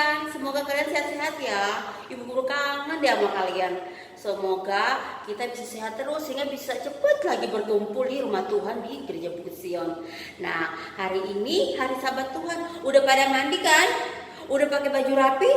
kalian. Semoga kalian sehat-sehat ya. Ibu guru kangen deh sama kalian. Semoga kita bisa sehat terus sehingga bisa cepat lagi berkumpul di rumah Tuhan di Gereja Bukit Sion. Nah, hari ini hari Sabat Tuhan. Udah pada mandi kan? Udah pakai baju rapi?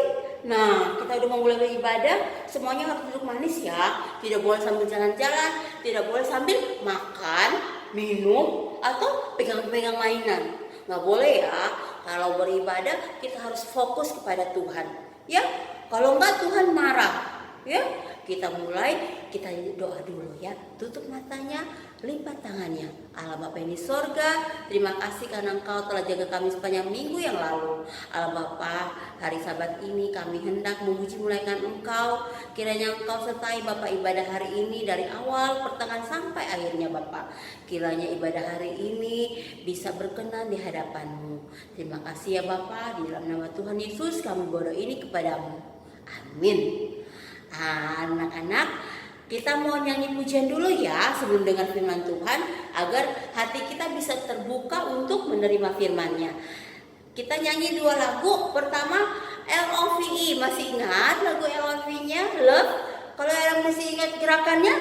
Nah, kita udah mau mulai beribadah. Semuanya harus duduk manis ya. Tidak boleh sambil jalan-jalan, tidak boleh sambil makan, minum, atau pegang-pegang mainan. Nggak boleh ya. Kalau beribadah kita harus fokus kepada Tuhan. Ya, kalau enggak Tuhan marah. Ya, kita mulai, kita doa dulu ya. Tutup matanya, lipat tangannya. Allah Bapa yang di sorga, terima kasih karena Engkau telah jaga kami sepanjang minggu yang lalu. Allah Bapa, hari Sabat ini kami hendak memuji mulaikan Engkau. Kiranya Engkau sertai Bapa ibadah hari ini dari awal, pertengahan sampai akhirnya Bapa. Kiranya ibadah hari ini bisa berkenan di hadapan-Mu. Terima kasih ya Bapa, di dalam nama Tuhan Yesus kami berdoa ini kepadamu. Amin. Anak-anak, kita mau nyanyi pujian dulu ya sebelum dengar firman Tuhan, agar hati kita bisa terbuka untuk menerima firman-Nya. Kita nyanyi dua lagu. Pertama LOVE, masih ingat lagu LOVE-nya? Love. Kalau yang masih ingat gerakannya,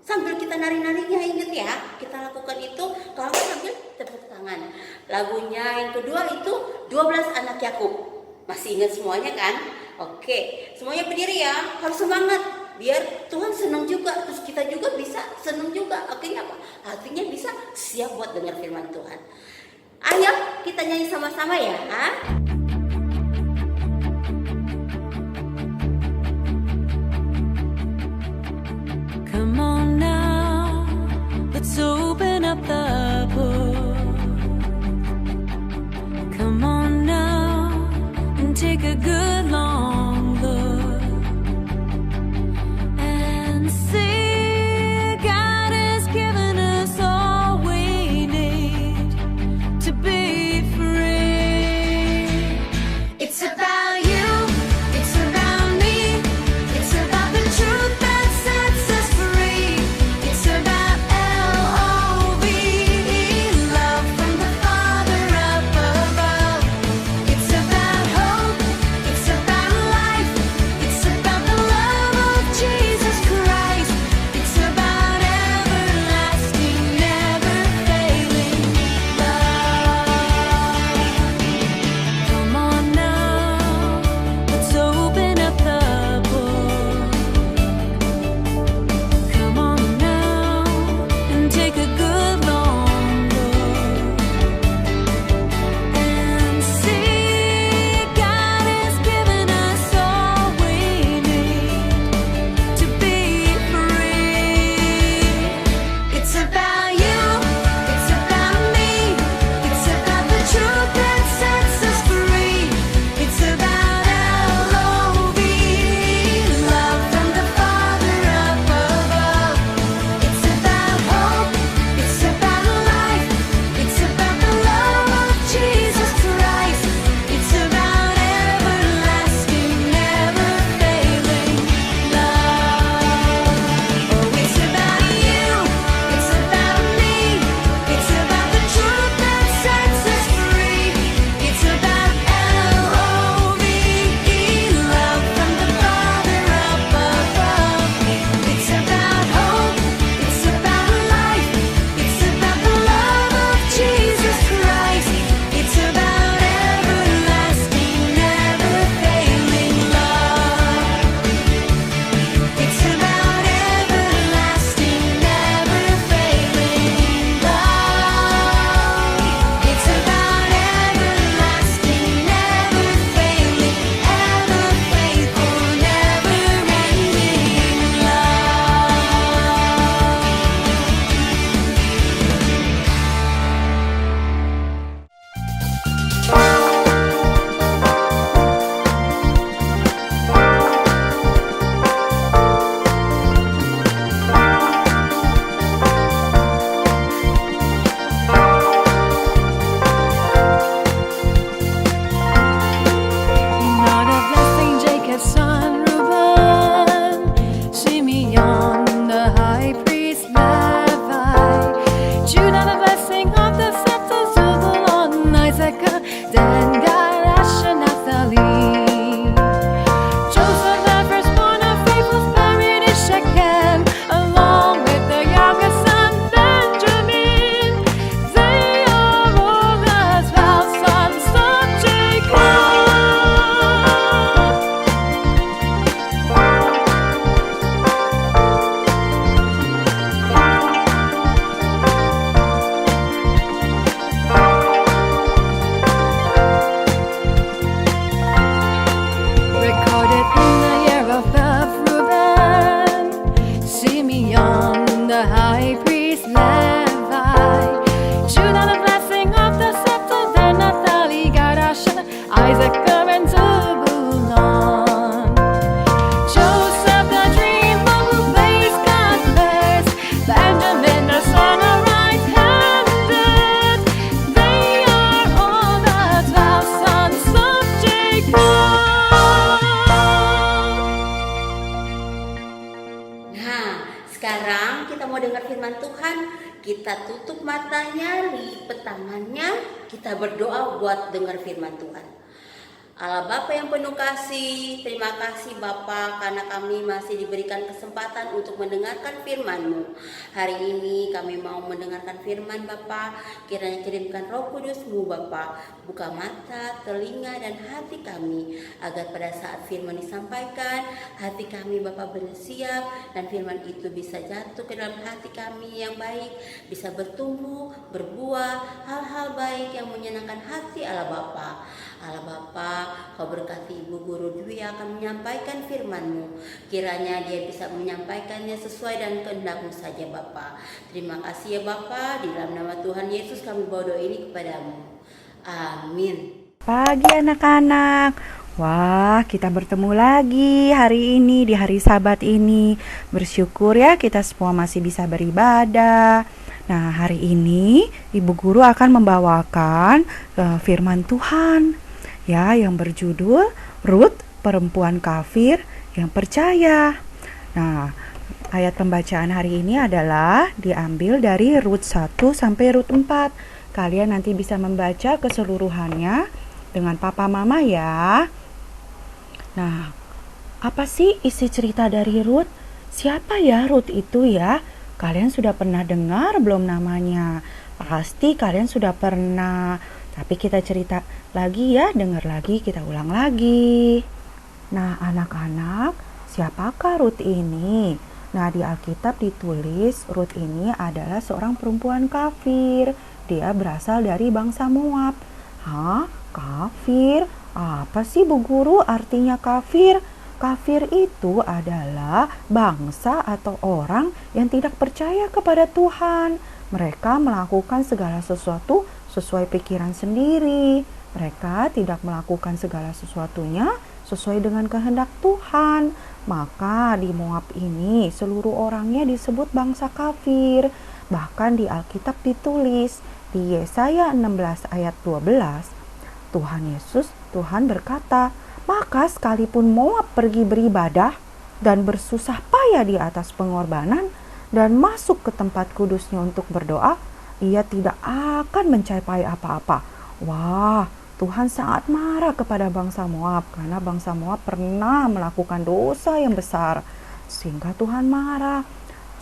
sambil kita nari-narinya, ingat ya. Kita lakukan itu, kalau sambil tepuk tangan. Lagunya yang kedua itu 12 anak Yakub. Masih ingat semuanya kan? Oke, semuanya berdiri ya, harus semangat biar Tuhan senang juga, terus kita juga bisa senang juga. Akhirnya apa? Hatinya bisa siap buat dengar firman Tuhan. Ayo kita nyanyi sama-sama ya. Come on now, let's open up the book. Come on now and take a good long look and see God has given us all we need to be free. It's about you, it's about me, it's about the truth that sets us free. It's about LOVE, love from the Father up above. It's about hope, it's about life, it's about the love of Jesus Christ. It's about everlasting, never failing love. Come on now, Tuhan, kita tutup matanya, lipat tangannya, kita berdoa buat dengar firman Tuhan. Allah Bapa yang penuh kasih, terima kasih Bapa karena kami masih diberikan kesempatan untuk mendengarkan firman-Mu. Hari ini kami mau mendengarkan firman Bapa, kiranya kirimkan Roh Kudus-Mu Bapa, buka mata, telinga dan hati kami, agar pada saat firman disampaikan, hati kami Bapa bersiap dan firman itu bisa jatuh ke dalam hati kami yang baik, bisa bertumbuh, berbuah hal-hal baik yang menyenangkan hati Allah Bapa. Allah Bapa, Kau berkati Ibu Guru Dwi yang akan menyampaikan firman-Mu. Kiranya dia bisa menyampaikannya sesuai dan kehendak-Mu saja Bapa. Terima kasih ya Bapa, di dalam nama Tuhan Yesus kami bawa doa ini kepadamu. Amin. Pagi anak-anak. Wah, kita bertemu lagi hari ini di hari Sabat ini. Bersyukur ya kita semua masih bisa beribadah. Nah, hari ini Ibu Guru akan membawakan firman Tuhan ya yang berjudul Rut, perempuan kafir yang percaya. Nah, ayat pembacaan hari ini adalah diambil dari Rut 1 sampai Rut 4. Kalian nanti bisa membaca keseluruhannya dengan papa mama ya. Nah, apa sih isi cerita dari Rut? Siapa ya Rut itu ya? Kalian sudah pernah dengar belum namanya? Pasti kalian sudah pernah. Tapi kita cerita lagi ya, dengar lagi, kita ulang lagi. Nah, anak-anak, siapakah Rut ini? Nah, di Alkitab ditulis Rut ini adalah seorang perempuan kafir. Dia berasal dari bangsa Moab. Hah? Kafir? Apa sih Bu Guru artinya kafir? Kafir itu adalah bangsa atau orang yang tidak percaya kepada Tuhan. Mereka melakukan segala sesuatu sesuai pikiran sendiri. Mereka tidak melakukan segala sesuatunya sesuai dengan kehendak Tuhan. Maka di Moab ini seluruh orangnya disebut bangsa kafir. Bahkan di Alkitab ditulis di Yesaya 16 ayat 12, Tuhan berkata, maka sekalipun Moab pergi beribadah dan bersusah payah di atas pengorbanan dan masuk ke tempat kudusnya untuk berdoa, ia tidak akan mencapai apa-apa. Wah, Tuhan sangat marah kepada bangsa Moab karena bangsa Moab pernah melakukan dosa yang besar sehingga Tuhan marah.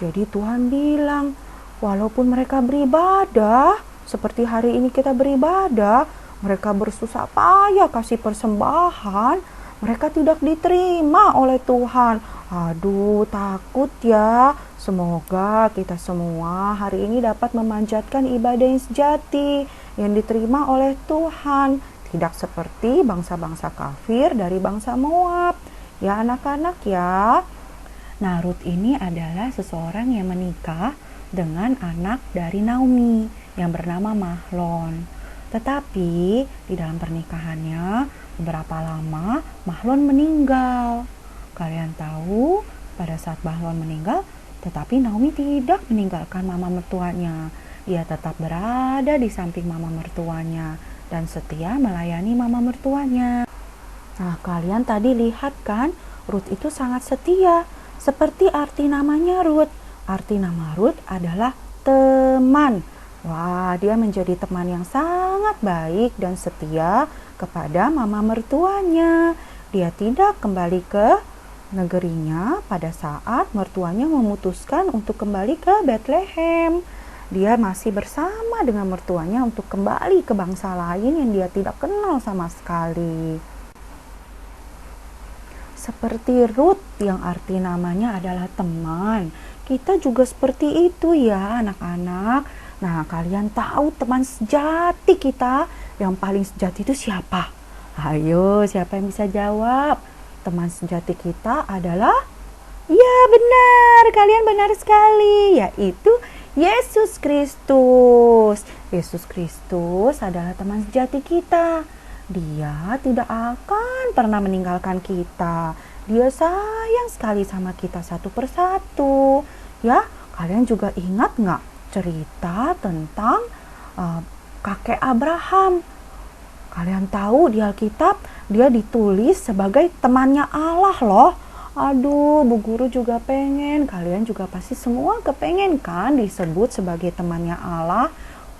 Jadi Tuhan bilang, walaupun mereka beribadah seperti hari ini kita beribadah, mereka bersusah payah kasih persembahan, mereka tidak diterima oleh Tuhan. Aduh, takut ya. Semoga kita semua hari ini dapat memanjatkan ibadah yang sejati, yang diterima oleh Tuhan. Tidak seperti bangsa-bangsa kafir dari bangsa Moab. Ya anak-anak ya. Nah, Rut ini adalah seseorang yang menikah dengan anak dari Naomi yang bernama Mahlon. Tetapi di dalam pernikahannya beberapa lama Mahlon meninggal. Kalian tahu pada saat Mahlon meninggal, tetapi Naomi tidak meninggalkan mama mertuanya. Ia tetap berada di samping mama mertuanya dan setia melayani mama mertuanya. Nah, kalian tadi lihat kan, Rut itu sangat setia. Seperti arti namanya Rut. Arti nama Rut adalah teman. Wah, dia menjadi teman yang sangat baik dan setia kepada mama mertuanya. Dia tidak kembali ke negerinya pada saat mertuanya memutuskan untuk kembali ke Bethlehem. Dia masih bersama dengan mertuanya untuk kembali ke bangsa lain yang dia tidak kenal sama sekali. Seperti Rut yang arti namanya adalah teman. Kita juga seperti itu ya anak-anak. Nah, kalian tahu teman sejati kita yang paling sejati itu siapa? Ayo, siapa yang bisa jawab? Teman sejati kita adalah, ya benar, kalian benar sekali, yaitu Yesus Kristus. Yesus Kristus adalah teman sejati kita. Dia tidak akan pernah meninggalkan kita. Dia sayang sekali sama kita satu persatu. Ya, kalian juga ingat nggak cerita tentang kakek Abraham? Kalian tahu di Alkitab dia ditulis sebagai temannya Allah loh. Aduh, Bu Guru juga pengen, kalian juga pasti semua kepengen kan disebut sebagai temannya Allah,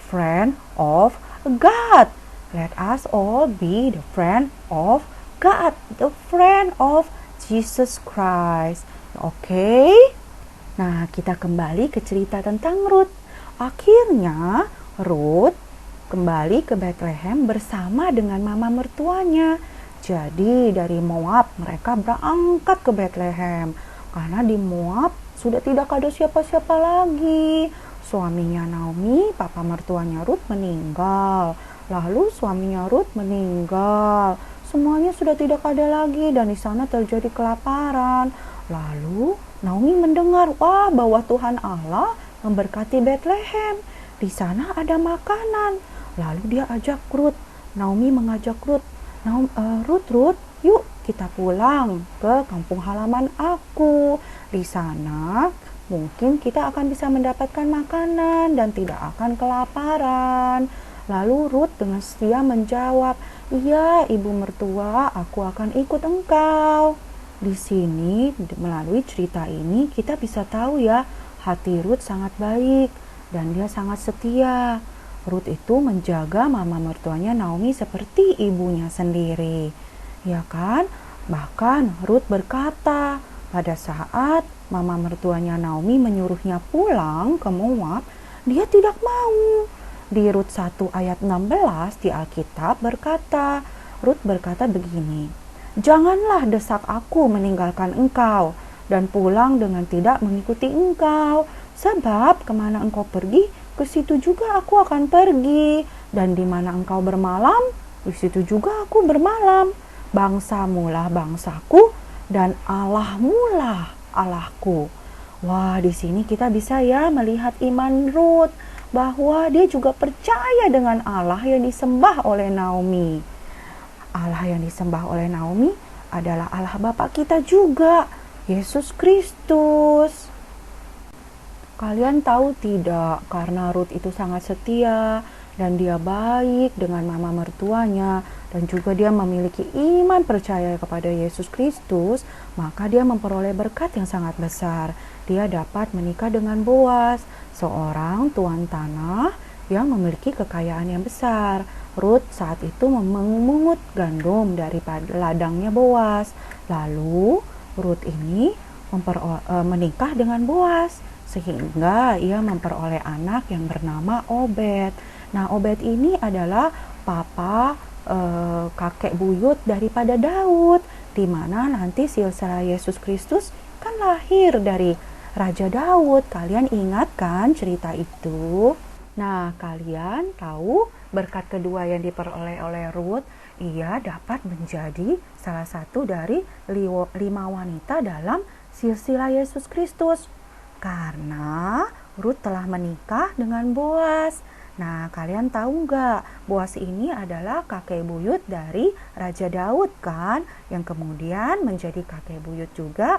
friend of God. Let us all be the friend of God, the friend of Jesus Christ. Oke? Nah, kita kembali ke cerita tentang Ruth. Akhirnya, Ruth kembali ke Bethlehem bersama dengan mama mertuanya. Jadi dari Moab mereka berangkat ke Bethlehem karena di Moab sudah tidak ada siapa-siapa lagi. Suaminya Naomi, papa mertuanya Ruth meninggal. Lalu suaminya Ruth meninggal. Semuanya sudah tidak ada lagi dan di sana terjadi kelaparan. Lalu Naomi mendengar, wah, bahwa Tuhan Allah memberkati Bethlehem. Di sana ada makanan. Lalu dia ajak Ruth. Naomi mengajak Ruth. Ruth, yuk kita pulang ke kampung halaman aku. Di sana mungkin kita akan bisa mendapatkan makanan dan tidak akan kelaparan. Lalu Ruth dengan setia menjawab, iya ibu mertua, aku akan ikut engkau. Di sini melalui cerita ini kita bisa tahu ya, hati Ruth sangat baik dan dia sangat setia. Ruth itu menjaga mama mertuanya Naomi seperti ibunya sendiri. Ya kan? Bahkan Ruth berkata, pada saat mama mertuanya Naomi menyuruhnya pulang ke Moab, dia tidak mau. Di Ruth 1 ayat 16 di Alkitab Ruth berkata begini, janganlah desak aku meninggalkan engkau dan pulang dengan tidak mengikuti engkau, sebab kemana engkau pergi, ke situ juga aku akan pergi, dan di mana engkau bermalam, di situ juga aku bermalam. Bangsamulah bangsaku, dan Allahmulah Allahku. Wah, di sini kita bisa ya melihat iman Ruth, bahwa dia juga percaya dengan Allah yang disembah oleh Naomi. Allah yang disembah oleh Naomi adalah Allah Bapa kita juga, Yesus Kristus. Kalian tahu tidak, karena Ruth itu sangat setia dan dia baik dengan mama mertuanya dan juga dia memiliki iman percaya kepada Yesus Kristus, maka dia memperoleh berkat yang sangat besar. Dia dapat menikah dengan Boas, seorang tuan tanah yang memiliki kekayaan yang besar. Ruth saat itu memungut gandum daripada ladangnya Boas. Lalu Ruth ini menikah dengan Boas, sehingga ia memperoleh anak yang bernama Obed. Nah, Obed ini adalah papa kakek buyut daripada Daud, di mana nanti silsilah Yesus Kristus kan lahir dari Raja Daud. Kalian ingat kan cerita itu? Nah, kalian tahu berkat kedua yang diperoleh oleh Ruth, ia dapat menjadi salah satu dari 5 wanita dalam silsilah Yesus Kristus. Karena Ruth telah menikah dengan Boas. Nah, kalian tahu nggak? Boas ini adalah kakek buyut dari Raja Daud kan? Yang kemudian menjadi kakek buyut juga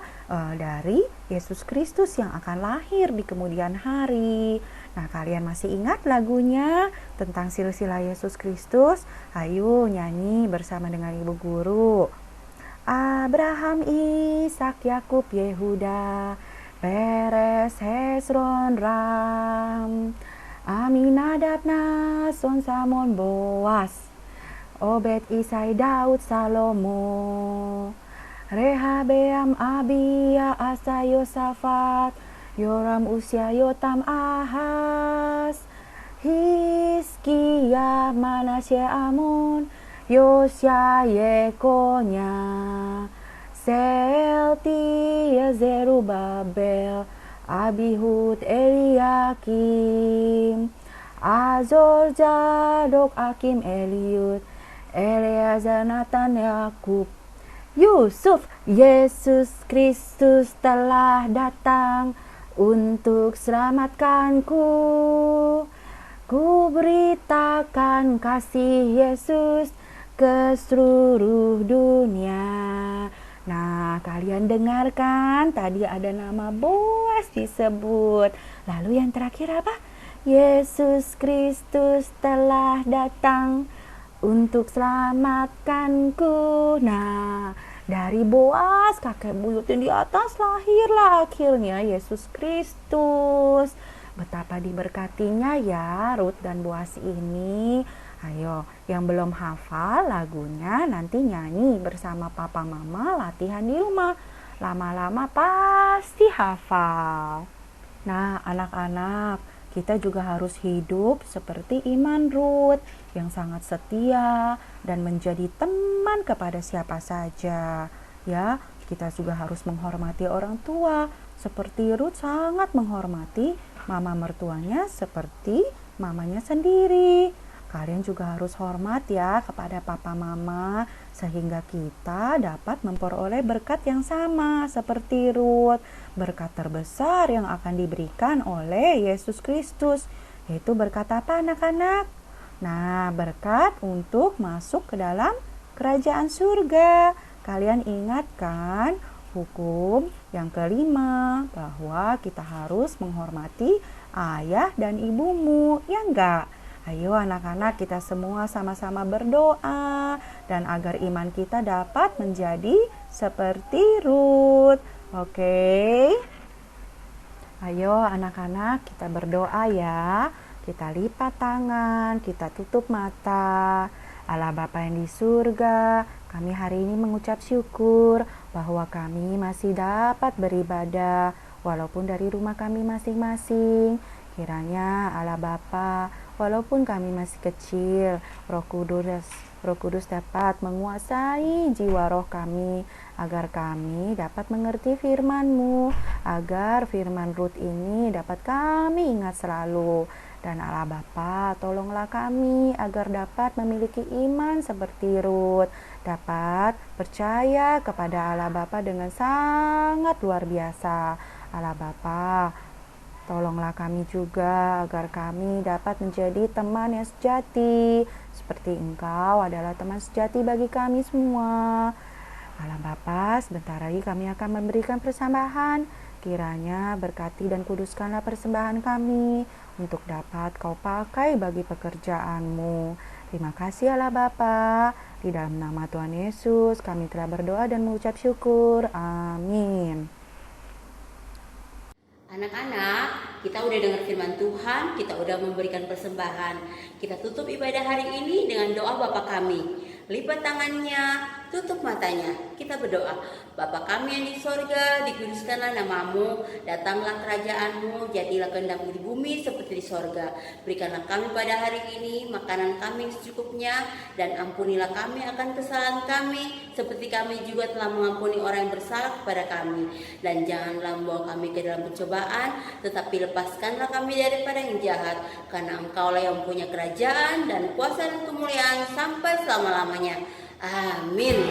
dari Yesus Kristus yang akan lahir di kemudian hari. Nah, kalian masih ingat lagunya tentang silsilah Yesus Kristus? Ayo nyanyi bersama dengan Ibu Guru. Abraham, Ishak, Yakub, Yehuda, Peres, Hesron, Ram, Aminadab, Nason, Samon, Boas, Obed, Isai, Daud, Salomo, Rehabeam, Abia, Asa, Yosafat, Yoram, Usia, Yotam, Ahaz, Hizkia, Manasye, Amon, Yosya, Yekonya, Sealtiel, Zerubabel, Abihud, Eliakim, Azor, Zadok, Akim, Eliud, Eleazar, Nathan, Yakub, Yusuf. Yesus Kristus telah datang untuk selamatkanku. Ku beritakan kasih Yesus ke seluruh dunia. Nah, kalian dengarkan, tadi ada nama Boas disebut. Lalu yang terakhir apa? Yesus Kristus telah datang untuk selamatkanku. Nah, Dari Boas, kakek buyut yang di atas, lahirlah akhirnya Yesus Kristus. Betapa diberkatinya ya Ruth dan Boas ini. Ayo, yang belum hafal lagunya nanti nyanyi bersama papa mama latihan di rumah. Lama-lama pasti hafal. Nah, anak-anak, kita juga harus hidup seperti iman Ruth yang sangat setia dan menjadi teman kepada siapa saja. Ya, kita juga harus menghormati orang tua seperti Ruth sangat menghormati mama mertuanya seperti mamanya sendiri. Kalian juga harus hormat ya kepada papa mama sehingga kita dapat memperoleh berkat yang sama seperti Ruth. Berkat terbesar yang akan diberikan oleh Yesus Kristus, yaitu berkat apa anak-anak? Nah, berkat untuk masuk ke dalam kerajaan surga. Kalian ingat kan hukum yang kelima bahwa kita harus menghormati ayah dan ibumu, ya enggak? Ayo anak-anak, kita semua sama-sama berdoa dan agar iman kita dapat menjadi seperti Ruth. Oke. Ayo anak-anak, kita berdoa ya. Kita lipat tangan, kita tutup mata. Allah Bapa yang di surga, kami hari ini mengucap syukur bahwa kami masih dapat beribadah walaupun dari rumah kami masing-masing. Kiranya Allah Bapa, walaupun kami masih kecil, Roh Kudus dapat menguasai jiwa roh kami agar kami dapat mengerti firman-Mu, agar firman Ruth ini dapat kami ingat selalu. Dan Allah Bapa, tolonglah kami agar dapat memiliki iman seperti Ruth, dapat percaya kepada Allah Bapa dengan sangat luar biasa. Allah Bapa, tolonglah kami juga agar kami dapat menjadi teman yang sejati seperti Engkau adalah teman sejati bagi kami semua. Allah Bapa, sebentar lagi kami akan memberikan persembahan. Kiranya berkati dan kuduskanlah persembahan kami untuk dapat Kau pakai bagi pekerjaan-Mu. Terima kasih Allah Bapa. Di dalam nama Tuhan Yesus kami telah berdoa dan mengucap syukur. Amin. Anak-anak, kita udah dengar firman Tuhan, kita udah memberikan persembahan. Kita tutup ibadah hari ini dengan doa Bapa kami. Lipat tangannya, tutup matanya. Kita berdoa. Bapa kami yang di sorga, dikuduskanlah namamu, datanglah kerajaanmu, jadilah kehendakmu di bumi seperti di sorga. Berikanlah kami pada hari ini makanan kami secukupnya, dan ampunilah kami akan kesalahan kami, seperti kami juga telah mengampuni orang yang bersalah kepada kami. Dan janganlah membawa kami ke dalam pencobaan, tetapi lepaskanlah kami daripada yang jahat, karena Engkaulah yang punya kerajaan dan kuasa dan kemuliaan sampai selama-lamanya. Amin.